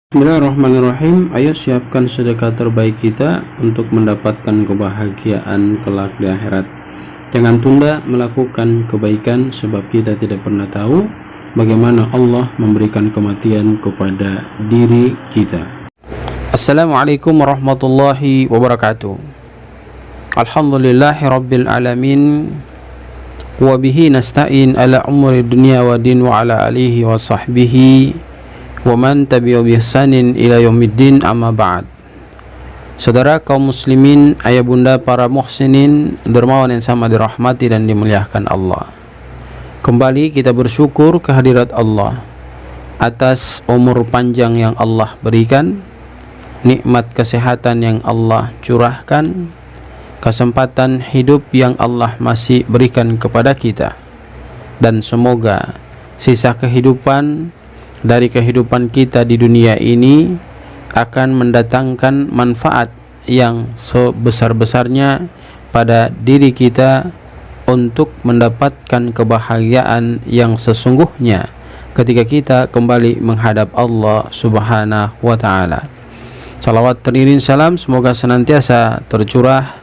Bismillahirrahmanirrahim. Ayo siapkan sedekah terbaik kita untuk mendapatkan kebahagiaan kelak di akhirat. Jangan tunda melakukan kebaikan, sebab kita tidak pernah tahu bagaimana Allah memberikan kematian kepada diri kita. Assalamualaikum warahmatullahi wabarakatuh. Alhamdulillahi rabbil alamin, wa bihi nasta'in ala umuri dunya wa din, wa ala alihi wa sahbihi wa man tabi'u bi ihsanin ila yaumiddin, amma ba'd. Saudara kaum muslimin, ayah bunda para muhsinin, dermawan yang sama dirahmati dan dimuliakan Allah. Kembali kita bersyukur kehadirat Allah atas umur panjang yang Allah berikan, nikmat kesehatan yang Allah curahkan, kesempatan hidup yang Allah masih berikan kepada kita, dan semoga sisa kehidupan dari kehidupan kita di dunia ini akan mendatangkan manfaat yang sebesar-besarnya pada diri kita untuk mendapatkan kebahagiaan yang sesungguhnya ketika kita kembali menghadap Allah Subhanahu wa ta'ala. Salawat teriring salam semoga senantiasa tercurah,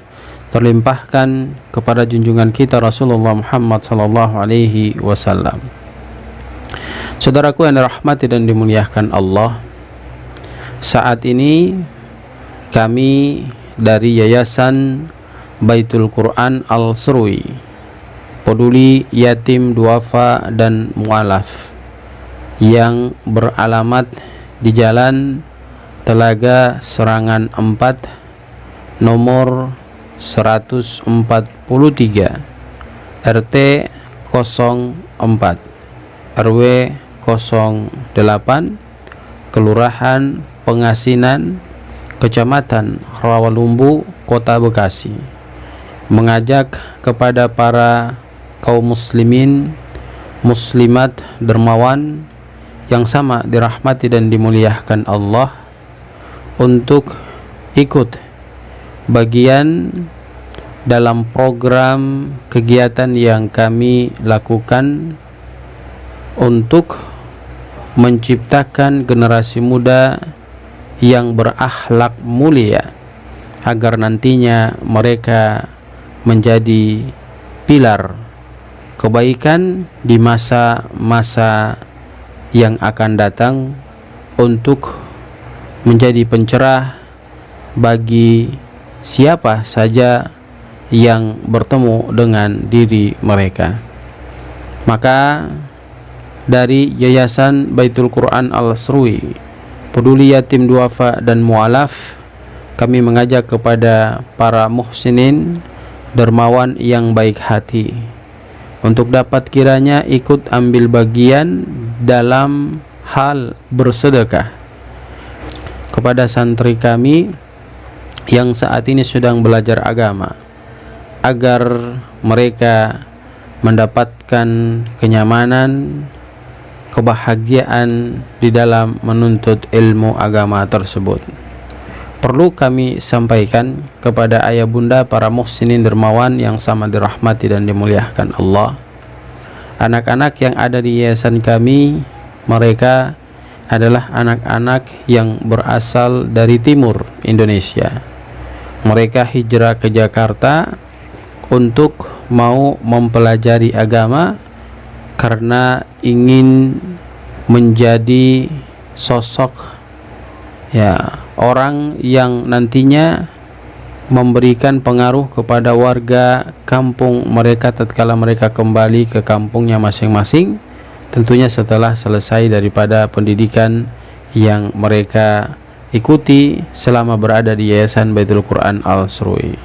terlimpahkan kepada junjungan kita Rasulullah Muhammad sallallahu alaihi wasallam. Saudaraku yang dirahmati dan dimuliakan Allah, saat ini kami dari Yayasan Baitul Quran Al-Sruwi, peduli yatim, duafa dan mualaf, yang beralamat di Jalan Telaga Serangan 4 nomor 143 RT 04 RW 08 Kelurahan Pengasinan, Kecamatan Rawalumbu, Kota Bekasi, mengajak kepada para kaum muslimin muslimat dermawan yang sama dirahmati dan dimuliakan Allah untuk ikut bagian dalam program kegiatan yang kami lakukan untuk menciptakan generasi muda yang berakhlak mulia, agar nantinya mereka menjadi pilar kebaikan di masa-masa yang akan datang, untuk menjadi pencerah bagi siapa saja yang bertemu dengan diri mereka. Maka dari Yayasan Baitul Quran Al-Sruwi, peduli yatim, duafa dan mualaf, kami mengajak kepada para muhsinin dermawan yang baik hati untuk dapat kiranya ikut ambil bagian dalam hal bersedekah kepada santri kami yang saat ini sedang belajar agama, agar mereka mendapatkan kenyamanan, kebahagiaan di dalam menuntut ilmu agama tersebut. Perlu kami sampaikan kepada ayah bunda para muhsinin dermawan yang sama dirahmati dan dimuliakan Allah, anak-anak yang ada di yayasan kami, mereka adalah anak-anak yang berasal dari timur Indonesia. Mereka hijrah ke Jakarta untuk mau mempelajari agama karena ingin menjadi sosok orang yang nantinya memberikan pengaruh kepada warga kampung mereka tatkala mereka kembali ke kampungnya masing-masing, tentunya setelah selesai daripada pendidikan yang mereka ikuti selama berada di Yayasan Baitul Quran Al-Sruwi.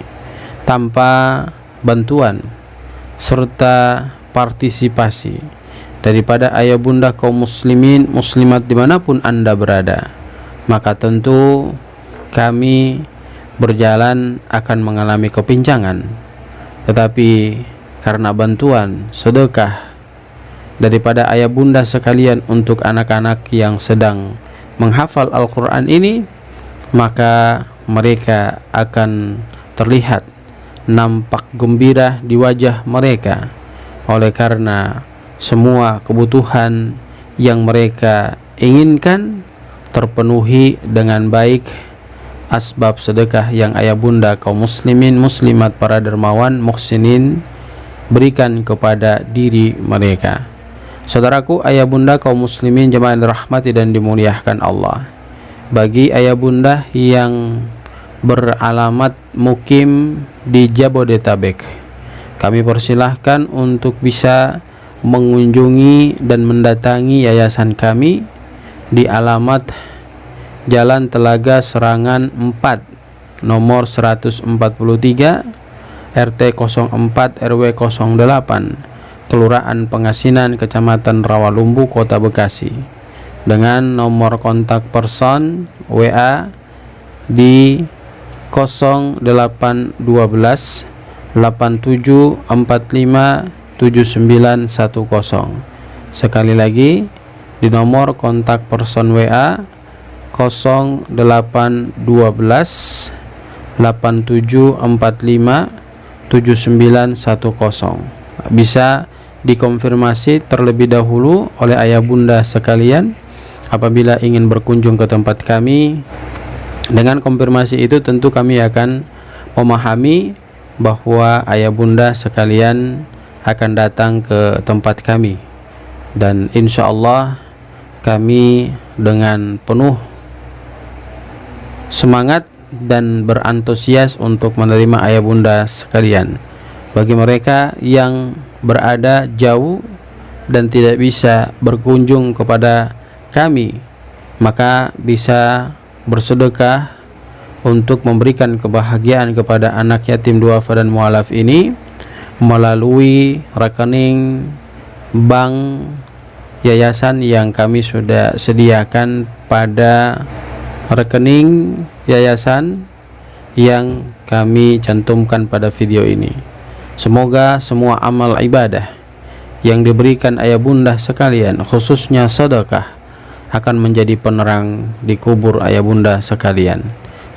Tanpa bantuan serta partisipasi daripada ayah bunda kaum muslimin muslimat dimanapun anda berada, maka tentu kami berjalan akan mengalami kepincangan. Tetapi karena bantuan sedekah daripada ayah bunda sekalian untuk anak-anak yang sedang menghafal Al-Quran ini, maka mereka akan terlihat nampak gembira di wajah mereka, oleh karena semua kebutuhan yang mereka inginkan terpenuhi dengan baik asbab sedekah yang ayah bunda kaum muslimin muslimat para dermawan muhsinin berikan kepada diri mereka. Saudaraku, ayah bunda kaum muslimin jemaah yang dirahmati dan dimuliakan Allah, bagi ayah bunda yang beralamat mukim di Jabodetabek, kami persilahkan untuk bisa mengunjungi dan mendatangi yayasan kami di alamat Jalan Telaga Serangan 4 nomor 143 RT 04 RW 08 Kelurahan Pengasinan, Kecamatan Rawalumbu, Kota Bekasi, dengan nomor kontak person WA di 0812 8745 7910. Sekali lagi, di nomor kontak person WA 0812 8745 7910. Bisa dikonfirmasi terlebih dahulu oleh ayah bunda sekalian apabila ingin berkunjung ke tempat kami. Dengan konfirmasi itu tentu kami akan memahami bahwa ayah bunda sekalian akan datang ke tempat kami, dan insya Allah kami dengan penuh semangat dan berantusias untuk menerima ayah bunda sekalian. Bagi mereka yang berada jauh dan tidak bisa berkunjung kepada kami, maka bisa bersedekah untuk memberikan kebahagiaan kepada anak yatim duafa dan mualaf ini melalui rekening bank yayasan yang kami sudah sediakan pada rekening yayasan yang kami cantumkan pada video ini. Semoga semua amal ibadah yang diberikan ayah bunda sekalian, khususnya sedekah, akan menjadi penerang di kubur ayah bunda sekalian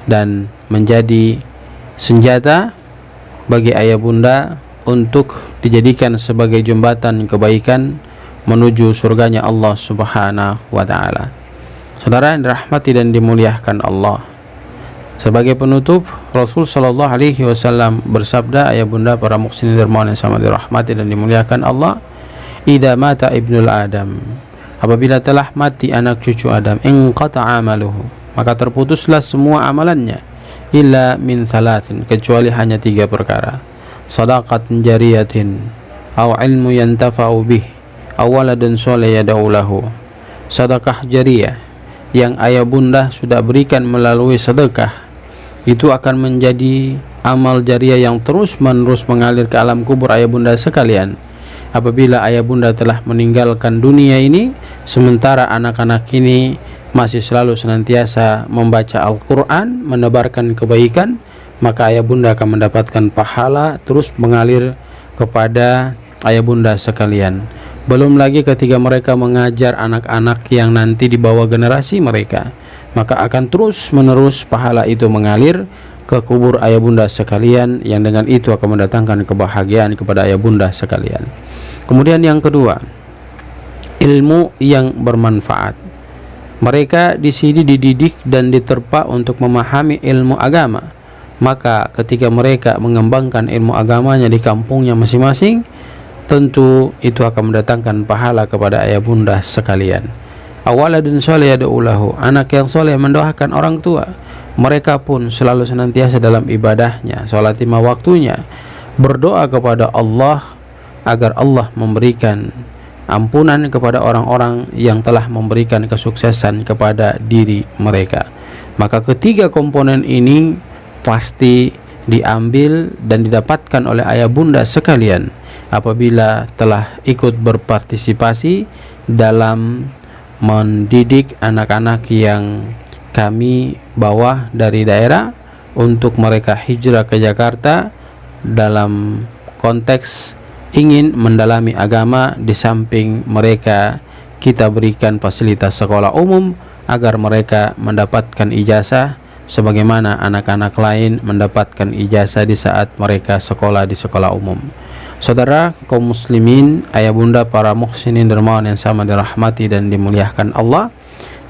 dan menjadi senjata bagi ayah bunda untuk dijadikan sebagai jembatan kebaikan menuju surganya Allah Subhanahu wa taala. Saudara yang dirahmati dan dimuliakan Allah, sebagai penutup, Rasul sallallahu alaihi wasallam bersabda, ayah bunda para muhsinin dermawan yang sama dirahmati dan dimuliakan Allah, idza mata ibnul adam, apabila telah mati anak cucu Adam, inqata'a amaluhu, maka terputuslah semua amalannya, illa min salatin, kecuali hanya 3 perkara, sadaqatin jariyatin, aw ilmu yantafa'u bih, aw waladun sholih yad'u lahu. Sedekah jariyah yang ayah bunda sudah berikan melalui sedekah itu akan menjadi amal jariah yang terus menerus mengalir ke alam kubur ayah bunda sekalian apabila ayah bunda telah meninggalkan dunia ini, sementara anak-anak ini masih selalu senantiasa membaca Al-Quran, menebarkan kebaikan, maka ayah bunda akan mendapatkan pahala terus mengalir kepada ayah bunda sekalian. Belum lagi ketika mereka mengajar anak-anak yang nanti dibawa generasi mereka, maka akan terus menerus pahala itu mengalir ke kubur ayah bunda sekalian, yang dengan itu akan mendatangkan kebahagiaan kepada ayah bunda sekalian. Kemudian yang kedua, ilmu yang bermanfaat. Mereka di sini dididik dan diterpa untuk memahami ilmu agama. Maka ketika mereka mengembangkan ilmu agamanya di kampungnya masing-masing, tentu itu akan mendatangkan pahala kepada ayah bunda sekalian. Awaladun sholih yad'u lahu, anak yang soleh mendoakan orang tua. Mereka pun selalu senantiasa dalam ibadahnya, sholat 5 waktunya, berdoa kepada Allah agar Allah memberikan ampunan kepada orang-orang yang telah memberikan kesuksesan kepada diri mereka. Maka ketiga komponen ini pasti diambil dan didapatkan oleh ayah bunda sekalian apabila telah ikut berpartisipasi dalam mendidik anak-anak yang kami bawa dari daerah untuk mereka hijrah ke Jakarta dalam konteks ingin mendalami agama, di samping mereka kita berikan fasilitas sekolah umum agar mereka mendapatkan ijazah sebagaimana anak-anak lain mendapatkan ijazah di saat mereka sekolah di sekolah umum. Saudara kaum muslimin, ayah bunda para muhsinin dermawan yang sama dirahmati dan dimuliakan Allah,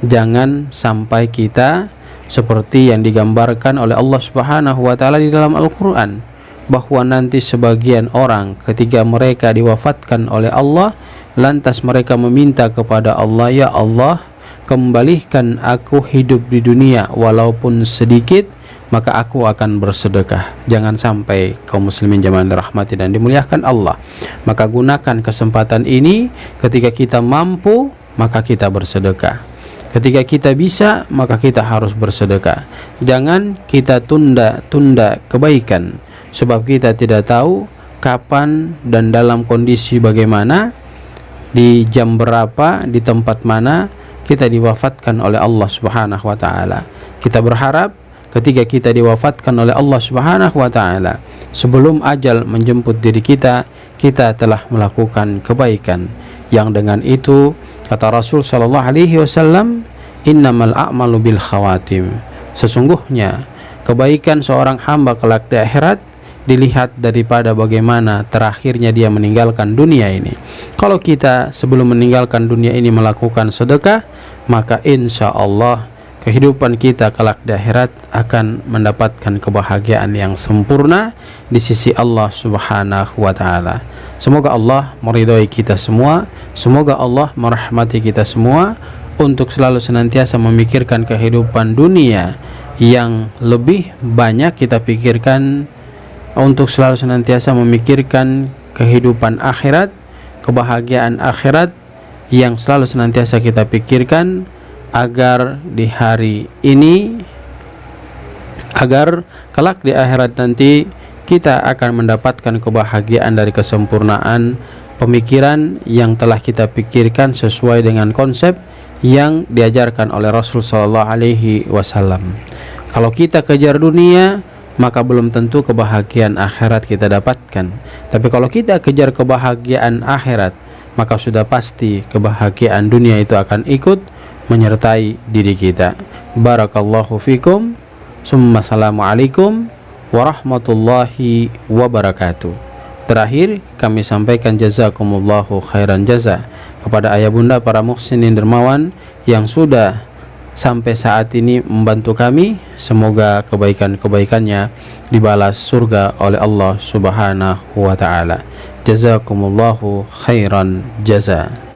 jangan sampai kita seperti yang digambarkan oleh Allah Subhanahu wa taala di dalam Al-Qur'an, bahwa nanti sebagian orang ketika mereka diwafatkan oleh Allah, lantas mereka meminta kepada Allah, ya Allah, kembalikan aku hidup di dunia walaupun sedikit, maka aku akan bersedekah. Jangan sampai kaum muslimin jamaah dirahmati dan dimuliakan Allah. Maka gunakan kesempatan ini, ketika kita mampu maka kita bersedekah. Ketika kita bisa, maka kita harus bersedekah. Jangan kita tunda-tunda kebaikan, sebab kita tidak tahu kapan dan dalam kondisi bagaimana, di jam berapa, di tempat mana kita diwafatkan oleh Allah Subhanahu wa taala. Kita berharap ketika kita diwafatkan oleh Allah Subhanahu wa taala, sebelum ajal menjemput diri kita, kita telah melakukan kebaikan. Yang dengan itu, kata Rasul sallallahu alaihi wasallam, innamal a'malu bil khawatim. Sesungguhnya kebaikan seorang hamba kelak di akhirat dilihat daripada bagaimana terakhirnya dia meninggalkan dunia ini. Kalau kita sebelum meninggalkan dunia ini melakukan sedekah, maka insya Allah kehidupan kita kelak di akhirat akan mendapatkan kebahagiaan yang sempurna di sisi Allah Subhanahu wa taala. Semoga Allah meridhai kita semua, semoga Allah merahmati kita semua untuk selalu senantiasa memikirkan kehidupan dunia yang lebih banyak kita pikirkan, untuk selalu senantiasa memikirkan kehidupan akhirat, kebahagiaan akhirat yang selalu senantiasa kita pikirkan, agar di hari ini, agar kelak di akhirat nanti kita akan mendapatkan kebahagiaan dari kesempurnaan pemikiran yang telah kita pikirkan sesuai dengan konsep yang diajarkan oleh Rasul sallallahu alaihi wasallam. Kalau kita kejar dunia, maka belum tentu kebahagiaan akhirat kita dapatkan. Tapi kalau kita kejar kebahagiaan akhirat, maka sudah pasti kebahagiaan dunia itu akan ikut menyertai diri kita. Barakallahu fikum. Summa assalamualaikum warahmatullahi wabarakatuh. Terakhir kami sampaikan jazakumullahu khairan jaza kepada ayah bunda para muhsinin dermawan yang sudah sampai saat ini membantu kami. Semoga kebaikan-kebaikannya dibalas surga oleh Allah Subhanahu wa taala. Jazakumullahu khairan jaza.